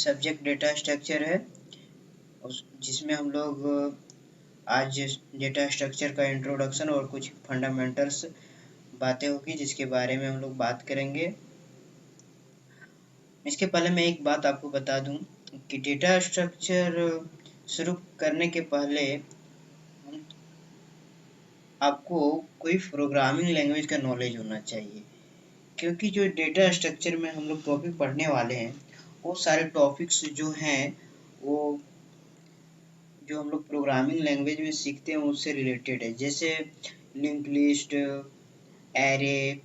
Subject data structure है, जिसमें हम लोग आज डेटा स्ट्रक्चर का इंट्रोडक्शन और कुछ फंडामेंटल्स बातें होगी जिसके बारे में हम लोग बात करेंगे। इसके पहले मैं एक बात आपको बता दूं कि डेटा स्ट्रक्चर शुरू करने के पहले आपको कोई प्रोग्रामिंग लैंग्वेज का नॉलेज होना चाहिए, क्योंकि जो डेटा स्ट्रक्चर में हम लोग टॉपिक पढ़ने वाले हैं वो सारे टॉपिक्स जो हैं वो जो हम लोग प्रोग्रामिंग लैंग्वेज में सीखते हैं उससे रिलेटेड है, जैसे link list, array,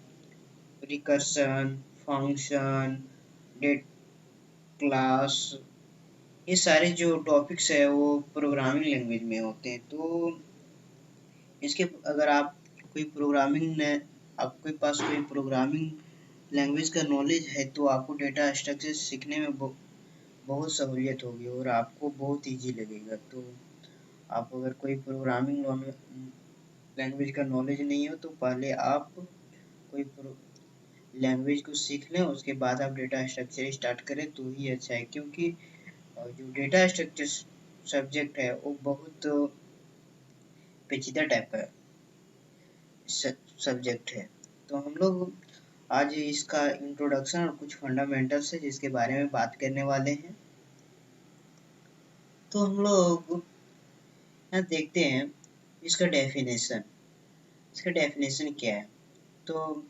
recursion, function, date class, ये सारे जो टॉपिक्स है वो प्रोग्रामिंग लैंग्वेज में होते हैं। तो इसके अगर आप कोई प्रोग्रामिंग आपके पास कोई प्रोग्रामिंग लैंग्वेज का नॉलेज है तो आपको डेटा स्ट्रक्चर सीखने में बहुत सहूलियत होगी और आपको बहुत इजी लगेगा। तो आप अगर कोई प्रोग्रामिंग लैंग्वेज का नॉलेज नहीं हो तो पहले आप कोई लैंग्वेज को सीख लें, उसके बाद आप डेटा स्ट्रक्चर स्टार्ट करें तो ही अच्छा है, क्योंकि जो डेटा स्ट्रक्चर सब्जेक्ट है वो बहुत पेचीदा टाइप का सब्जेक्ट है। तो हम लोग आज इसका इंट्रोडक्शन और कुछ फंडामेंटल्स है जिसके बारे में बात करने वाले हैं। तो हम लोग यहाँ देखते हैं इसका डेफिनेशन। इसका डेफिनेशन क्या है? तो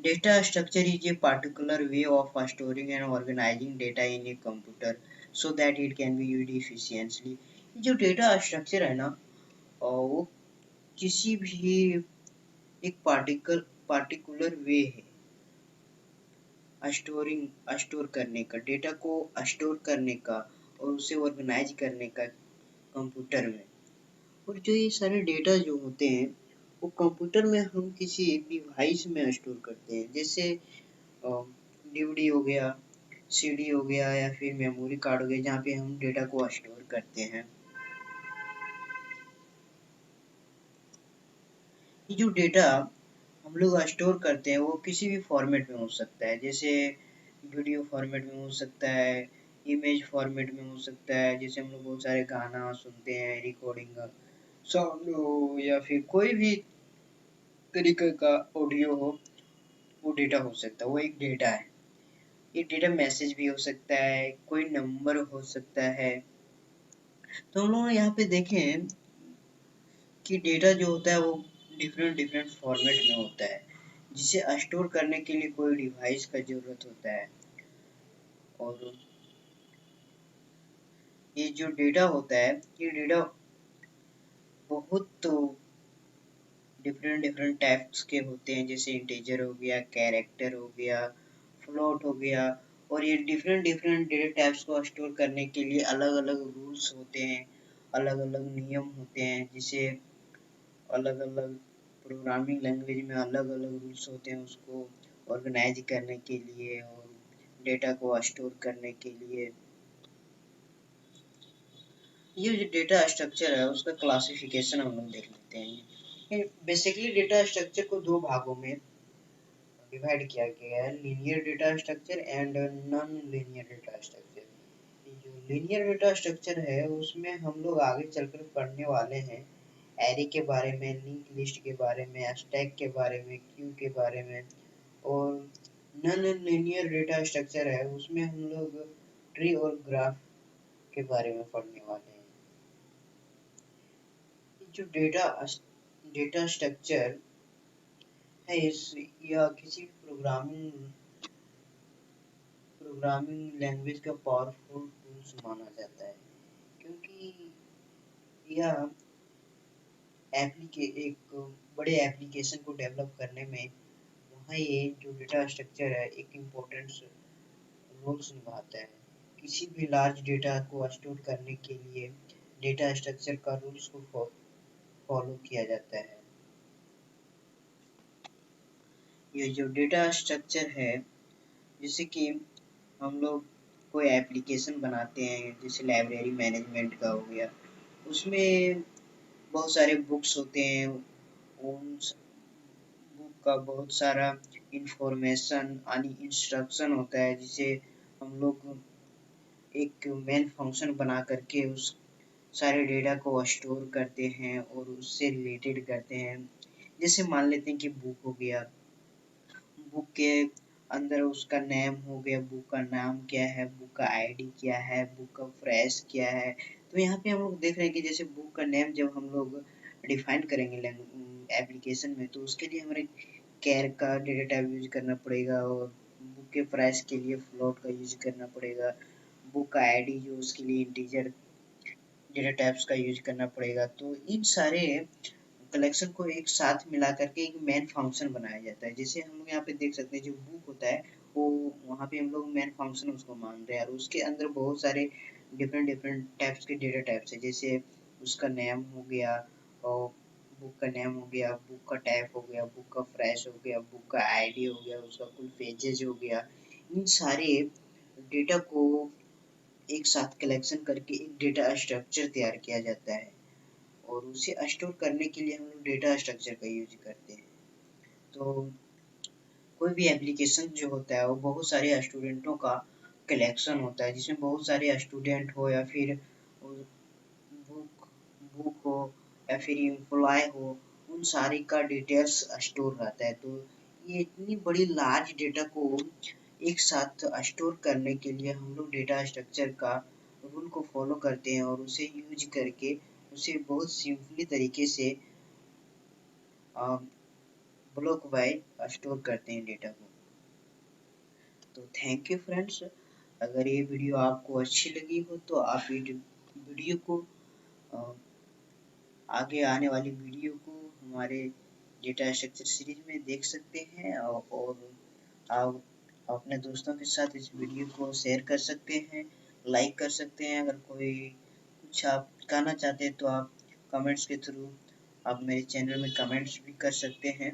data structure is a particular way of storing and organizing data in a computer so that it can be used efficiently। जो डेटा स्ट्रक्चर है ना, वो किसी भी एक पार्टिकुलर वे है स्टोर करने का, डेटा को स्टोर करने का और उसे ऑर्गेनाइज करने का कंप्यूटर में। और जो ये सारे डेटा जो होते हैं वो कंप्यूटर में हम किसी डिवाइस में स्टोर करते हैं, जैसे डीवीडी हो गया, सीडी हो गया या फिर मेमोरी कार्ड हो गया, जहाँ पे हम डेटा को स्टोर करते हैं। ये जो डेटा हम लोग स्टोर करते हैं वो किसी भी फॉर्मेट में हो सकता है, जैसे वीडियो फॉर्मेट में हो सकता है, इमेज फॉर्मेट में हो सकता है, जैसे हम लोग बहुत सारे गाना सुनते हैं, रिकॉर्डिंग साउंड हो या फिर कोई भी तरीके का ऑडियो हो, वो डेटा हो सकता है, वो एक डेटा है। ये डेटा मैसेज भी हो सकता है, कोई नंबर हो सकता है। तो हम लोग यहाँ पे देखें कि डेटा जो होता है वो डिफरेंट फॉर्मेट में होता है, जिसे स्टोर करने के लिए कोई डिवाइस का जरूरत होता है। और ये जो डेटा होता है ये डेटा बहुत डिफरेंट टाइप्स के होते हैं, जैसे इंटीजर हो गया, कैरेक्टर हो गया, फ्लोट हो गया। और ये डिफरेंट डेटा टाइप्स को स्टोर करने के लिए अलग अलग रूल्स होते हैं, अलग अलग नियम होते हैं, जिसे अलग अलग प्रोग्रामिंग लैंग्वेज में अलग अलग रूल्स होते हैं उसको ऑर्गेनाइज करने के लिए और डेटा को स्टोर करने के लिए। ये जो डेटा स्ट्रक्चर है उसका क्लासिफिकेशन हम लोग देख लेते हैं। बेसिकली डेटा स्ट्रक्चर को दो भागों में डिवाइड किया गया है, linear data structure and non linear data structure. जो लीनियर डेटा स्ट्रक्चर है उसमें हम लोग आगे चलकर पढ़ने वाले हैं एरे के बारे में, लिंक लिस्ट के बारे में, स्टैक के बारे में, क्यू के बारे में। और नॉन लीनियर डेटा स्ट्रक्चर है उसमें हम लोग ट्री और ग्राफ के बारे में पढ़ने वाले हैं। जो डेटा स्ट्रक्चर है इस या किसी भी प्रोग्रामिंग लैंग्वेज का पावरफुल टूल्स माना जाता है, क्योंकि यह एक बड़े एप्लीकेशन को डेवलप करने में वहाँ ये जो डेटा स्ट्रक्चर है एक इम्पोर्टेंट रोल्स निभाता है। किसी भी लार्ज डेटा को स्टोर करने के लिए डेटा स्ट्रक्चर का रूल्स को फॉलो किया जाता है। ये जो डेटा स्ट्रक्चर है, जैसे कि हम लोग कोई एप्लीकेशन बनाते हैं, जैसे लाइब्रेरी मैनेजमेंट का हो गया, उसमें बहुत सारे बुक्स होते हैं, उन बुक का बहुत सारा इंफॉर्मेशन यानी इंस्ट्रक्शन होता है, जिसे हम लोग एक मेन फंक्शन बना करके उस सारे डेटा को स्टोर करते हैं और उससे रिलेटेड करते हैं। जैसे मान लेते हैं कि बुक हो गया, बुक के अंदर उसका नेम हो गया, बुक का नाम क्या है, बुक का आईडी क्या है, बुक का प्राइस क्या है। तो यहाँ पे हम लोग देख रहे हैं कि जैसे बुक का नेम जब हम लोग डिफाइन करेंगे एप्लीकेशन में, तो उसके लिए हमारे कैर का डेटा टाइप यूज करना पड़ेगा और बुक के प्राइस के लिए फ्लोट का यूज करना पड़ेगा। बुक का आईडी जो उसके लिए इंटीजर डेटा टाइप्स का यूज करना पड़ेगा। तो इन सारे कलेक्शन को एक साथ मिला करके एक मेन फंक्शन बनाया जाता है। जैसे हम लोग यहाँ पे देख सकते हैं जो बुक होता है वो वहाँ पे हम लोग मेन फंक्शन उसको मान रहे हैं और उसके अंदर बहुत सारे डिफरेंट डिफरेंट टाइप्स के डेटा टाइप्स है। जैसे उसका नेम हो गया और बुक का नेम हो गया, बुक का टाइप हो गया, बुक का प्राइस हो गया, बुक का आईडी हो गया, उसका कुल पेजेज हो गया। इन सारे डेटा को एक साथ कलेक्शन करके एक डेटा स्ट्रक्चर तैयार किया जाता है और उसे स्टोर करने के लिए हम लोग डेटा स्ट्रक्चर का यूज करते हैं। तो कोई भी एप्लीकेशन जो होता है वो बहुत सारे स्टूडेंटों का कलेक्शन होता है, जिसमें बहुत सारे स्टूडेंट हो या फिर बुक बुक हो या फिर एम्प्लॉय हो, उन सारे का डिटेल्स स्टोर रहता है। तो ये इतनी बड़ी लार्ज डेटा को एक साथ स्टोर करने के लिए हम लोग डेटा स्ट्रक्चर का रूल को फॉलो करते हैं और उसे यूज करके उसे बहुत सिंपली तरीके से ब्लॉक वाइज स्टोर करते हैं डेटा को। तो थैंक यू फ्रेंड्स, अगर ये वीडियो आपको अच्छी लगी हो तो आप वीडियो को आगे आने वाली वीडियो को हमारे डेटा स्ट्रक्चर सीरीज में देख सकते हैं और आप अपने दोस्तों के साथ इस वीडियो को शेयर कर सकते हैं, लाइक कर सकते हैं। अगर कोई कुछ आप कहना चाहते हैं तो आप कमेंट्स के थ्रू आप मेरे चैनल में कमेंट्स भी कर सकते हैं।